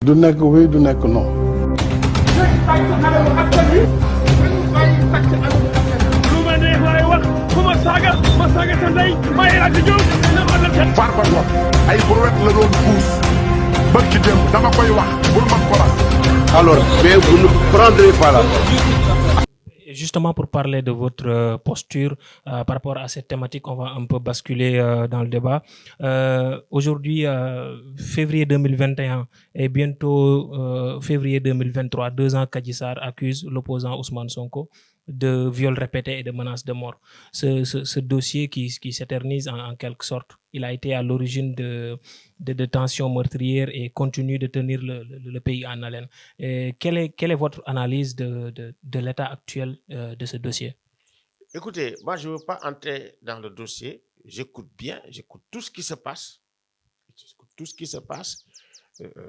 du nekk oui du nekk non. Farba Ngom ay brouette la doon puus barki démb dama koy wax bul ma ko wax. Alors mais vous ne prendrez pas la. Justement, pour parler de votre posture par rapport à cette thématique, on va un peu basculer dans le débat. Aujourd'hui, février 2021 et bientôt février 2023, 2 ans qu'Adji Sarr accuse l'opposant Ousmane Sonko de viols répétés et de menaces de mort. Ce dossier qui s'éternise en quelque sorte, il a été à l'origine de tensions meurtrières et continue de tenir le pays en haleine. Quelle est votre analyse de l'état actuel de ce dossier? Écoutez, moi je ne veux pas entrer dans le dossier. J'écoute bien, j'écoute tout ce qui se passe.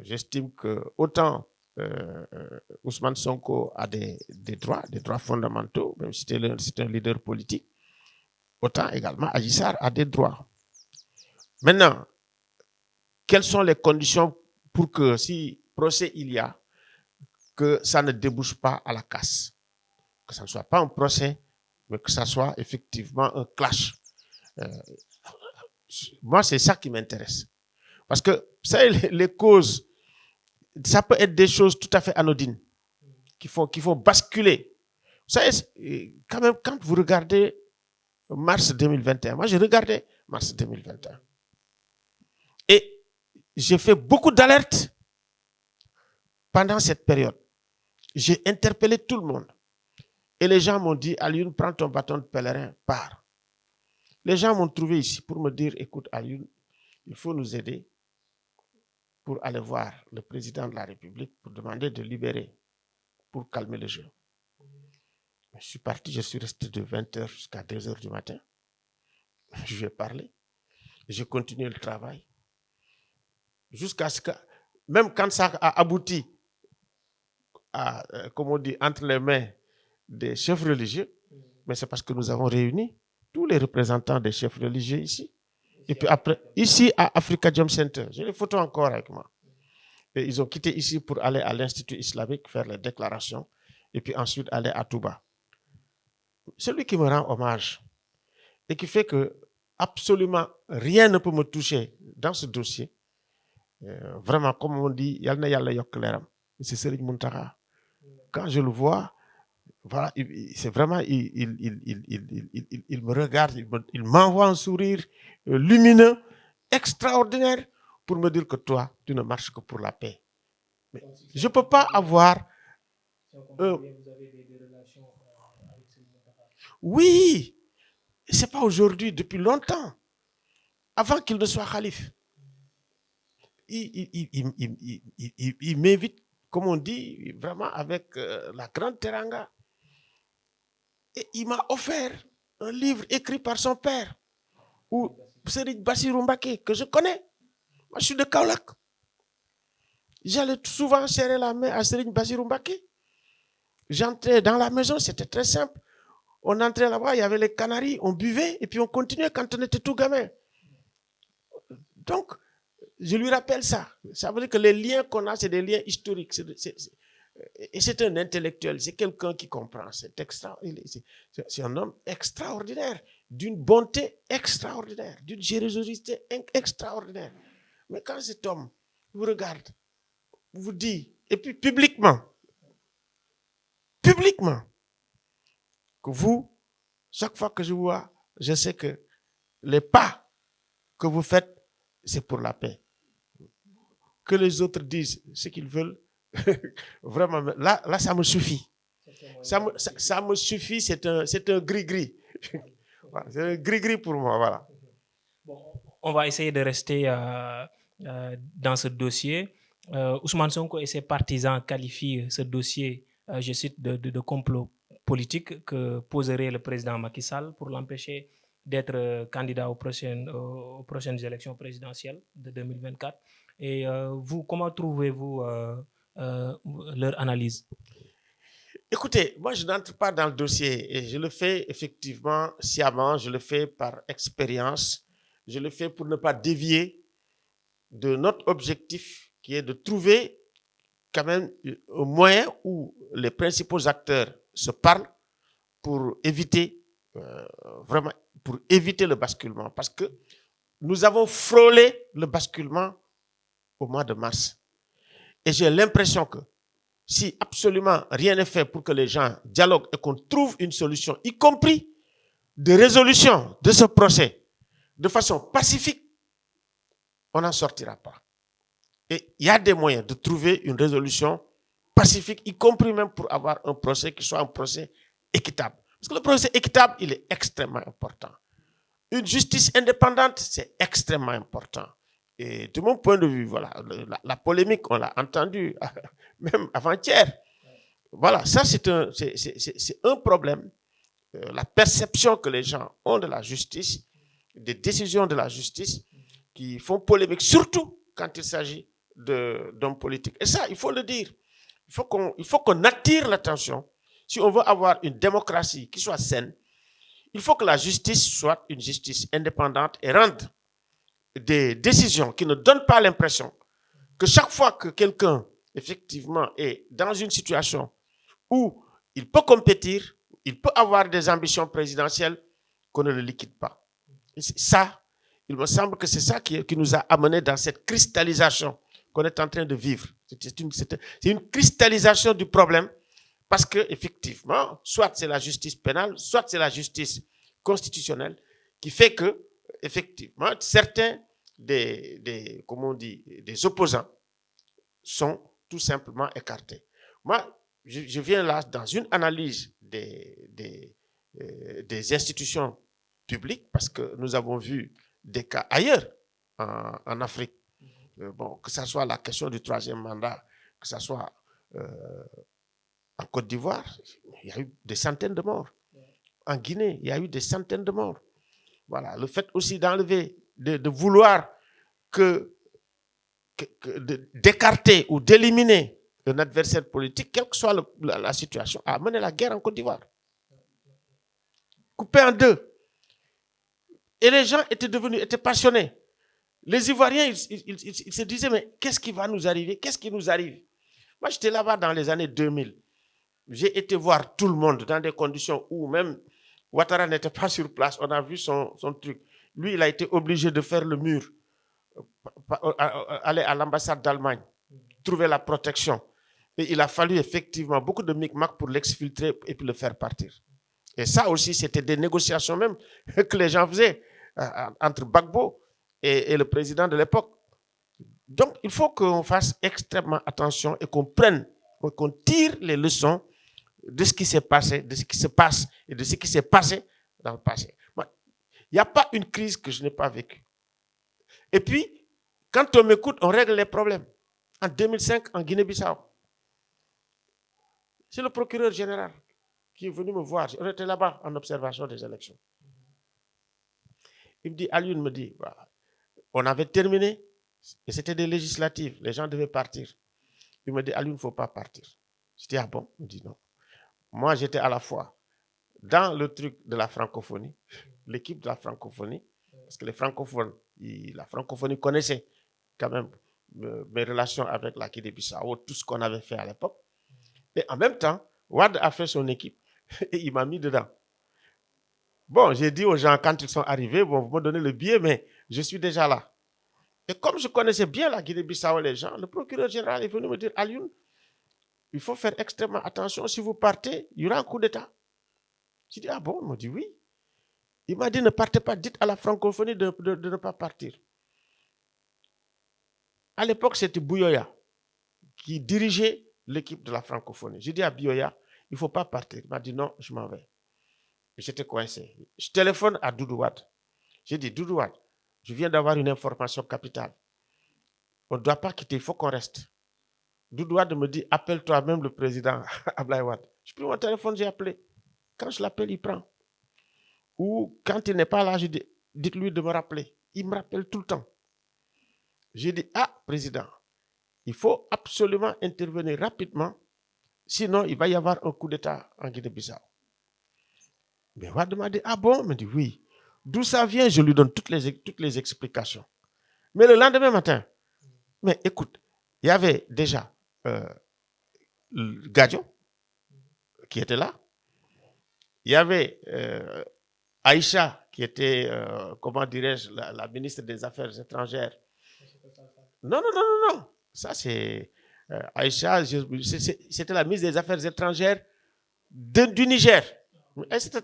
J'estime que autant Ousmane Sonko a des droits fondamentaux, même si c'est un leader politique, autant également Adji Sarr a des droits. Maintenant, quelles sont les conditions pour que si procès il y a, que ça ne débouche pas à la casse? Que ça ne soit pas un procès, mais que ça soit effectivement un clash. Moi, c'est ça qui m'intéresse. Parce que ça, les causes, ça peut être des choses tout à fait anodines qui font basculer. Vous savez, quand même, quand vous regardez mars 2021, moi j'ai regardé mars 2021 et j'ai fait beaucoup d'alertes pendant cette période. J'ai interpellé tout le monde. Et les gens m'ont dit, Alioune, prends ton bâton de pèlerin, pars. Les gens m'ont trouvé ici pour me dire, écoute Alioune, il faut nous aider pour aller voir le président de la République pour demander de libérer, pour calmer le jeu. Je suis parti, je suis resté de 20h jusqu'à 2h du matin. Je vais parler. J'ai continué le travail. Jusqu'à ce que, même quand ça a abouti à, comme on dit, entre les mains des chefs religieux, mais c'est parce que nous avons réuni tous les représentants des chefs religieux ici. Et puis après, ici à Afrikajom Center, j'ai les photos encore avec moi. Et ils ont quitté ici pour aller à l'Institut islamique, faire les déclarations, et puis ensuite aller à Touba. Celui qui me rend hommage et qui fait que absolument rien ne peut me toucher dans ce dossier, vraiment, comme on dit, c'est Serigne Mountakha. Quand je le vois, voilà, c'est vraiment, il me regarde, il m'envoie un sourire lumineux, extraordinaire, pour me dire que toi, tu ne marches que pour la paix. Mais je ne peux pas avoir... vous avez des relations avec ce Mountakha? Oui, ce n'est pas aujourd'hui, depuis longtemps, avant qu'il ne soit calife. Il m'invite, comme on dit, vraiment avec la grande teranga. Et il m'a offert un livre écrit par son père, ou Serigne Bassirou Mbacké, que je connais. Moi, je suis de Kaolack. J'allais souvent serrer la main à Serigne Bassirou Mbacké. J'entrais dans la maison, c'était très simple. On entrait là-bas, il y avait les canaris, on buvait, et puis on continuait quand on était tout gamin. Donc, je lui rappelle ça. Ça veut dire que les liens qu'on a, c'est des liens historiques. Et c'est un intellectuel, c'est quelqu'un qui comprend. C'est un homme extraordinaire, d'une bonté extraordinaire, d'une générosité extraordinaire. Mais quand cet homme vous regarde, vous dit, et puis publiquement, que vous, chaque fois que je vous vois, je sais que les pas que vous faites, c'est pour la paix. Que les autres disent ce qu'ils veulent, vraiment, là, ça me suffit. Ça me suffit, c'est un gris-gris. Voilà, c'est un gris-gris pour moi, voilà. Bon, on va essayer de rester dans ce dossier. Ousmane Sonko et ses partisans qualifient ce dossier, je cite, de complot politique que poserait le président Macky Sall pour l'empêcher d'être candidat aux prochaines élections présidentielles de 2024. Et vous, comment trouvez-vous leur analyse? Écoutez, moi je n'entre pas dans le dossier et je le fais effectivement sciemment, je le fais par expérience, je le fais pour ne pas dévier de notre objectif qui est de trouver quand même un moyen où les principaux acteurs se parlent pour éviter, vraiment, pour éviter le basculement. Parce que nous avons frôlé le basculement au mois de mars. Et j'ai l'impression que si absolument rien n'est fait pour que les gens dialoguent et qu'on trouve une solution, y compris de résolution de ce procès, de façon pacifique, on n'en sortira pas. Et il y a des moyens de trouver une résolution pacifique, y compris même pour avoir un procès qui soit un procès équitable. Parce que le procès équitable, il est extrêmement important. Une justice indépendante, c'est extrêmement important. Et de mon point de vue, voilà, la polémique, on l'a entendu même avant-hier. Voilà, ça c'est un problème. La perception que les gens ont de la justice, des décisions de la justice qui font polémique, surtout quand il s'agit d'hommes politiques. Et ça, il faut le dire. Il faut qu'on attire l'attention. Si on veut avoir une démocratie qui soit saine, il faut que la justice soit une justice indépendante et rende des décisions qui ne donnent pas l'impression que chaque fois que quelqu'un, effectivement, est dans une situation où il peut compétir, il peut avoir des ambitions présidentielles, qu'on ne le liquide pas. Et ça, il me semble que c'est ça qui nous a amené dans cette cristallisation qu'on est en train de vivre. C'est une cristallisation du problème parce que, effectivement, soit c'est la justice pénale, soit c'est la justice constitutionnelle qui fait que, effectivement, certains comment on dit, des opposants sont tout simplement écartés. Moi, je viens là dans une analyse des institutions publiques parce que nous avons vu des cas ailleurs en Afrique. Bon, que ce soit la question du 3e mandat, que ce soit en Côte d'Ivoire, il y a eu des centaines de morts. En Guinée, il y a eu des centaines de morts. Voilà, le fait aussi d'enlever, de vouloir d'écarter ou d'éliminer un adversaire politique, quelle que soit la situation, a mené la guerre en Côte d'Ivoire. Coupé en deux. Et les gens étaient passionnés. Les Ivoiriens, ils se disaient, mais qu'est-ce qui va nous arriver? Qu'est-ce qui nous arrive? Moi, j'étais là-bas dans les années 2000. J'ai été voir tout le monde dans des conditions où même Ouattara n'était pas sur place. On a vu son truc. Lui, il a été obligé de faire le mur, aller à l'ambassade d'Allemagne, trouver la protection. Et il a fallu effectivement beaucoup de micmac pour l'exfiltrer et puis le faire partir. Et ça aussi, c'était des négociations même que les gens faisaient entre Gbagbo et le président de l'époque. Donc, il faut qu'on fasse extrêmement attention et qu'on tire les leçons de ce qui s'est passé, de ce qui se passe et de ce qui s'est passé dans le passé. Il n'y a pas une crise que je n'ai pas vécue. Et puis, quand on m'écoute, on règle les problèmes. En 2005, en Guinée-Bissau, c'est le procureur général qui est venu me voir. On était là-bas en observation des élections. Il me dit, Alioune me dit, voilà, on avait terminé et c'était des législatives. Les gens devaient partir. Il me dit, Alioune, il ne faut pas partir. Je dis, ah bon? Il me dit, non. Moi, j'étais à la fois dans le truc de la francophonie, l'équipe de la francophonie, parce que les francophones, la francophonie connaissait quand même mes relations avec la Guinée-Bissau, tout ce qu'on avait fait à l'époque. Et en même temps, Wade a fait son équipe et il m'a mis dedans. Bon, j'ai dit aux gens quand ils sont arrivés, bon, vous me donnez le billet, mais je suis déjà là. Et comme je connaissais bien la Guinée-Bissau et les gens, le procureur général est venu me dire, Alioune, il faut faire extrêmement attention. Si vous partez, il y aura un coup d'État. J'ai dit, ah bon? Il m'a dit oui. Il m'a dit, ne partez pas, dites à la francophonie de ne pas partir. À l'époque, c'était Bouyoya qui dirigeait l'équipe de la francophonie. J'ai dit à Bouyoya, il ne faut pas partir. Il m'a dit non, je m'en vais. J'étais coincé. Je téléphone à Doudou Wade. J'ai dit, Doudou Wade, je viens d'avoir une information capitale. On ne doit pas quitter, il faut qu'on reste. Doudou Wade me dit, appelle-toi même le président Ablaye Wade. Je prends mon téléphone, j'ai appelé. Quand je l'appelle, il prend. Ou quand il n'est pas là, je dis, dites-lui de me rappeler. Il me rappelle tout le temps. J'ai dit, ah, président, il faut absolument intervenir rapidement, sinon il va y avoir un coup d'État en Guinée-Bissau. Mais Wade m'a dit, ah bon? Il m'a dit, oui. D'où ça vient? Je lui donne toutes les explications. Mais le lendemain matin, mais écoute, il y avait déjà Gadjo, qui était là. Il y avait Aïcha, qui était, comment dirais-je, la ministre des Affaires étrangères. Non, non, non, non, non. Ça, c'est Aïcha, c'était la ministre des Affaires étrangères du Niger. C'était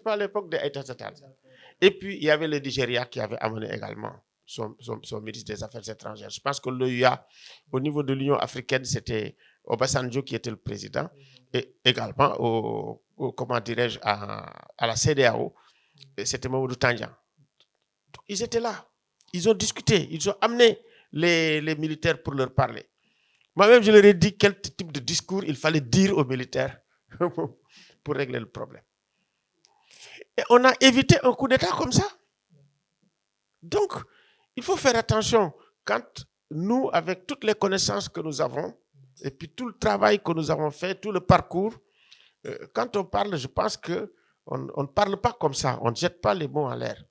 pas à l'époque de Aïta Tatal. Et puis, il y avait le Nigeria qui avait amené également son ministre des Affaires étrangères. Je pense que l'OUA, au niveau de l'Union africaine, c'était Obasanjo qui était le président. Et également, comment dirais-je, à la CEDEAO, c'était Mamoudou Tandian. Ils étaient là. Ils ont discuté. Ils ont amené les militaires pour leur parler. Moi-même, je leur ai dit quel type de discours il fallait dire aux militaires pour régler le problème. Et on a évité un coup d'État comme ça. Donc, il faut faire attention quand nous, avec toutes les connaissances que nous avons, et puis tout le travail que nous avons fait, tout le parcours, quand on parle, je pense qu'on ne parle pas comme ça, on ne jette pas les mots en l'air.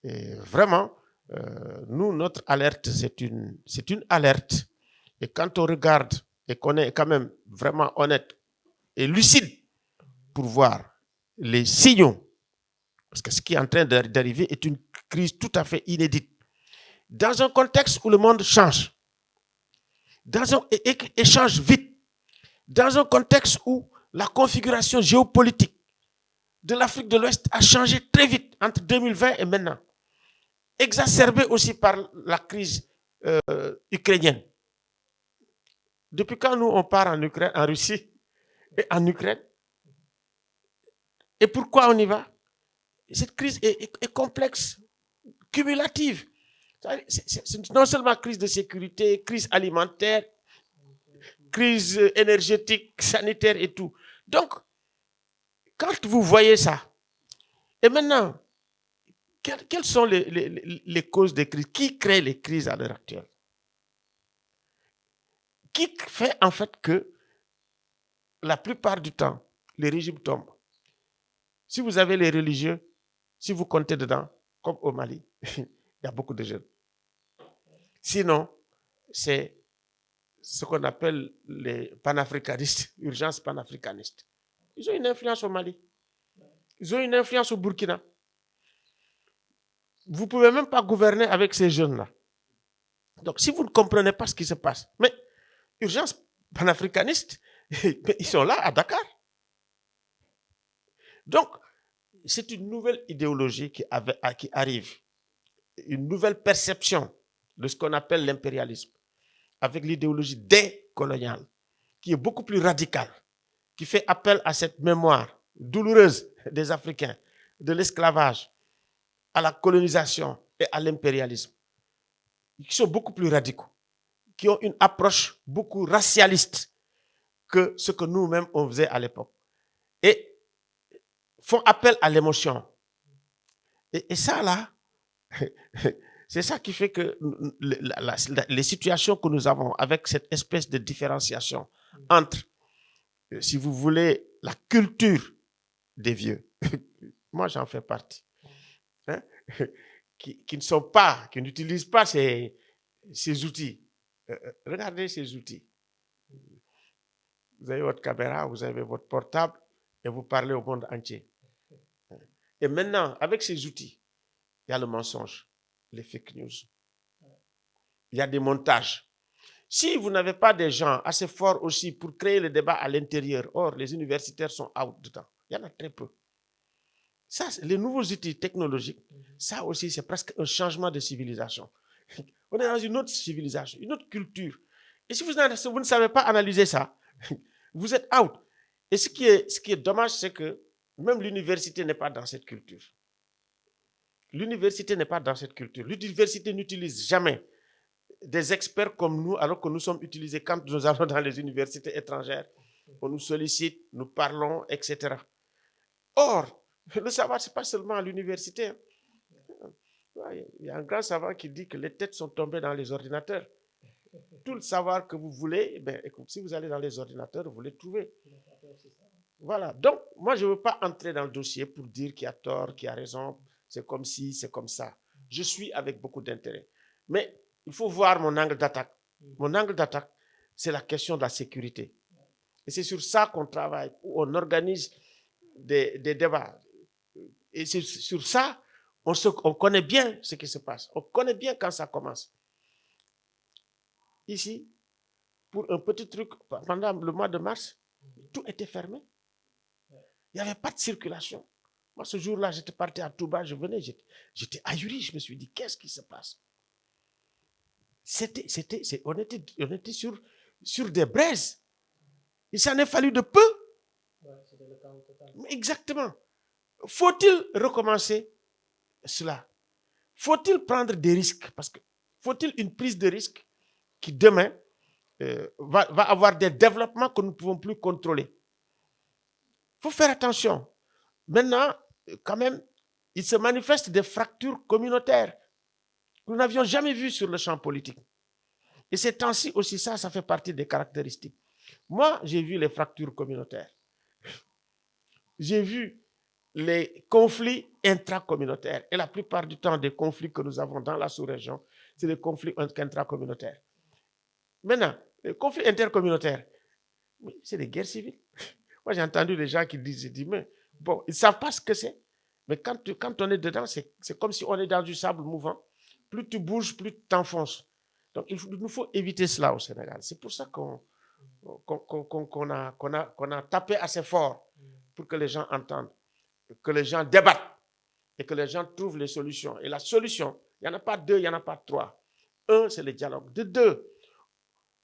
Et vraiment, nous, notre alerte, c'est une alerte. Et quand on regarde et qu'on est quand même vraiment honnête et lucide pour voir les signaux, parce que ce qui est en train d'arriver est une crise tout à fait inédite. Dans un contexte où le monde change, et change vite, dans un contexte où la configuration géopolitique de l'Afrique de l'Ouest a changé très vite entre 2020 et maintenant, exacerbée aussi par la crise ukrainienne. Depuis quand nous on part en Ukraine, en Russie et en Ukraine? Et pourquoi on y va? Cette crise est complexe, cumulative. C'est non seulement crise de sécurité, crise alimentaire, crise énergétique, sanitaire et tout. Donc, quand vous voyez ça, et maintenant, quelles sont les causes des crises? Qui crée les crises à l'heure actuelle? Qui fait en fait que la plupart du temps, les régimes tombent? Si vous avez les religieux, si vous comptez dedans, comme au Mali, il y a beaucoup de jeunes. Sinon, c'est ce qu'on appelle les panafricanistes, urgence panafricaniste. Ils ont une influence au Mali. Ils ont une influence au Burkina. Vous ne pouvez même pas gouverner avec ces jeunes-là. Donc, si vous ne comprenez pas ce qui se passe, mais urgence panafricaniste, ils sont là à Dakar. Donc, c'est une nouvelle idéologie qui arrive, une nouvelle perception de ce qu'on appelle l'impérialisme, avec l'idéologie décoloniale, qui est beaucoup plus radicale, qui fait appel à cette mémoire douloureuse des Africains, de l'esclavage, à la colonisation et à l'impérialisme, qui sont beaucoup plus radicaux, qui ont une approche beaucoup racialiste que ce que nous-mêmes on faisait à l'époque. Et font appel à l'émotion. Et ça, là, c'est ça qui fait que les situations que nous avons avec cette espèce de différenciation entre, si vous voulez, la culture des vieux, moi j'en fais partie, hein, qui n'utilisent pas ces outils. Regardez ces outils. Vous avez votre caméra, vous avez votre portable et vous parlez au monde entier. Et maintenant, avec ces outils, il y a le mensonge, les fake news. Il y a des montages. Si vous n'avez pas des gens assez forts aussi pour créer le débat à l'intérieur, or les universitaires sont out dedans, il y en a très peu. Ça, les nouveaux outils technologiques, ça aussi, c'est presque un changement de civilisation. On est dans une autre civilisation, une autre culture. Et si vous ne savez pas analyser ça, vous êtes out. Et ce qui est dommage, c'est que même l'université n'est pas dans cette culture. L'université n'est pas dans cette culture. L'université n'utilise jamais des experts comme nous, alors que nous sommes utilisés quand nous allons dans les universités étrangères. On nous sollicite, nous parlons, etc. Or, le savoir, ce n'est pas seulement à l'université. Il y a un grand savant qui dit que les têtes sont tombées dans les ordinateurs. Tout le savoir que vous voulez, si vous allez dans les ordinateurs, vous les trouvez. Voilà. Donc, moi, je ne veux pas entrer dans le dossier pour dire qui a tort, qui a raison, c'est comme ci, c'est comme ça. Je suis avec beaucoup d'intérêt. Mais il faut voir mon angle d'attaque. Mon angle d'attaque, c'est la question de la sécurité. Et c'est sur ça qu'on travaille, où on organise des débats. Et c'est sur ça, on connaît bien ce qui se passe. On connaît bien quand ça commence. Ici, pour un petit truc, pendant le mois de mars, tout était fermé. Il n'y avait pas de circulation. Moi, ce jour-là, j'étais parti à Touba, je venais, j'étais ahuri, je me suis dit, qu'est-ce qui se passe? On était sur des braises. Il s'en est fallu de peu. Exactement. Faut-il recommencer cela? Faut-il prendre des risques? Parce que faut-il une prise de risque qui demain va avoir des développements que nous ne pouvons plus contrôler? Il faut faire attention. Maintenant, quand même, il se manifeste des fractures communautaires que nous n'avions jamais vues sur le champ politique. Et ces temps-ci aussi, ça fait partie des caractéristiques. Moi, j'ai vu les fractures communautaires. J'ai vu les conflits intracommunautaires. Et la plupart du temps, des conflits que nous avons dans la sous-région, c'est des conflits intracommunautaires. Maintenant, les conflits intercommunautaires, c'est des guerres civiles. Moi, j'ai entendu des gens qui disent, mais bon, ils ne savent pas ce que c'est. Mais quand on est dedans, c'est comme si on est dans du sable mouvant. Plus tu bouges, plus tu t'enfonces. Donc, il nous faut éviter cela au Sénégal. C'est pour ça qu'on a tapé assez fort pour que les gens entendent, que les gens débattent et que les gens trouvent les solutions. Et la solution, il n'y en a pas deux, il n'y en a pas trois. Un, c'est le dialogue. De deux,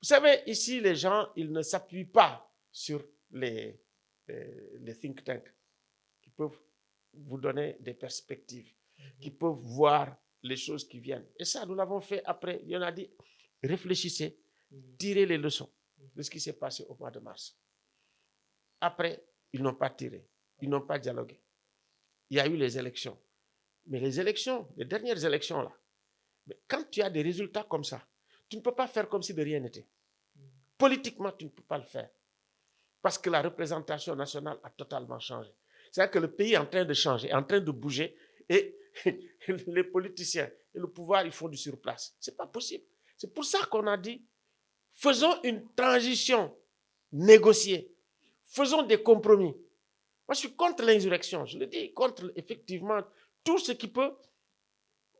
vous savez, ici, les gens, ils ne s'appuient pas sur les think tanks qui peuvent vous donner des perspectives, qui peuvent voir les choses qui viennent. Et ça, nous l'avons fait après. Il y en a dit, réfléchissez, tirez les leçons de ce qui s'est passé au mois de mars. Après, ils n'ont pas tiré, ils n'ont pas dialogué. Il y a eu les élections. Mais les élections, les dernières élections là, mais quand tu as des résultats comme ça, tu ne peux pas faire comme si de rien n'était. Politiquement, tu ne peux pas le faire. Parce que la représentation nationale a totalement changé. C'est-à-dire que le pays est en train de changer, est en train de bouger, et les politiciens et le pouvoir, ils font du surplace. Ce n'est pas possible. C'est pour ça qu'on a dit, faisons une transition négociée. Faisons des compromis. Moi, je suis contre l'insurrection. Je le dis, contre effectivement tout ce qui peut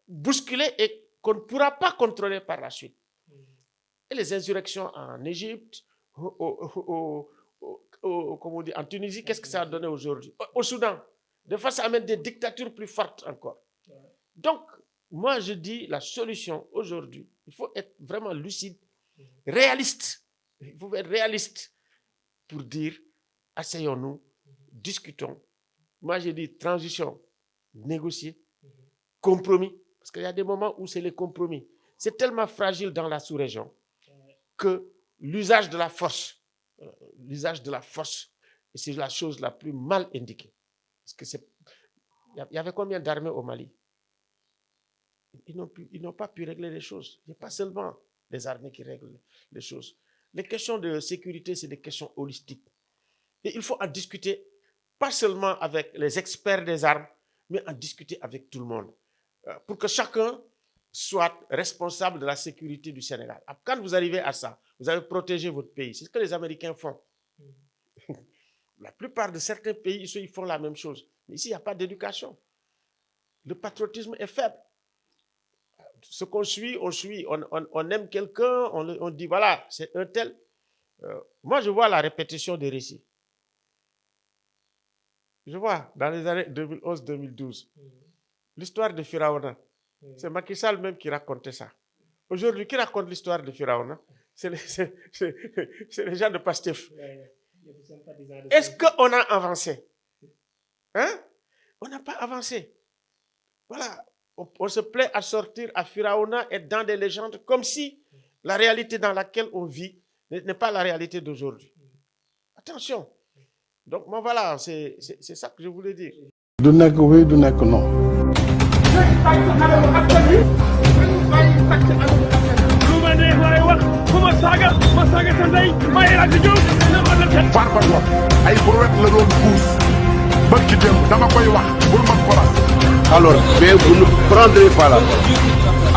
bousculer et qu'on ne pourra pas contrôler par la suite. Et les insurrections en Égypte, comment on dit, en Tunisie, qu'est-ce que ça a donné aujourd'hui? Au Soudan. Des fois, ça amène des dictatures plus fortes encore. Donc, moi, je dis la solution aujourd'hui, il faut être vraiment lucide, réaliste. Il faut être réaliste pour dire, asseyons-nous, discutons. Moi, j'ai dit transition, négocier, compromis. Parce qu'il y a des moments où c'est les compromis. C'est tellement fragile dans la sous-région que l'usage de la force, c'est la chose la plus mal indiquée. Parce que il y avait combien d'armées au Mali? Ils n'ont pas pu régler les choses. Il n'y a pas seulement les armées qui règlent les choses. Les questions de sécurité, c'est des questions holistiques. Et il faut en discuter, pas seulement avec les experts des armes, mais en discuter avec tout le monde. Pour que chacun soit responsable de la sécurité du Sénégal. Quand vous arrivez à ça, vous avez protégé votre pays. C'est ce que les Américains font. La plupart de certains pays, ils font la même chose. Mais ici, il n'y a pas d'éducation. Le patriotisme est faible. Ce qu'on suit, on suit. On aime quelqu'un, on dit, voilà, c'est un tel. Moi, je vois la répétition des récits. Je vois, dans les années 2011-2012, l'histoire de Firaona. C'est Macky Sall même qui racontait ça. Aujourd'hui, qui raconte l'histoire de Firaona? C'est les gens de Pastef. Est-ce qu'on a avancé? Hein? On n'a pas avancé. Voilà. On se plaît à sortir à Firaona et dans des légendes comme si la réalité dans laquelle on vit n'est pas la réalité d'aujourd'hui. Attention. Donc, moi, voilà, c'est ça que je voulais dire. Du nekk oui, du nekk non. Farba Ngom ay brouette la doon puus barki dem dama koy wax bul man ko la Alors, mais vous ne prendrez pas la parole.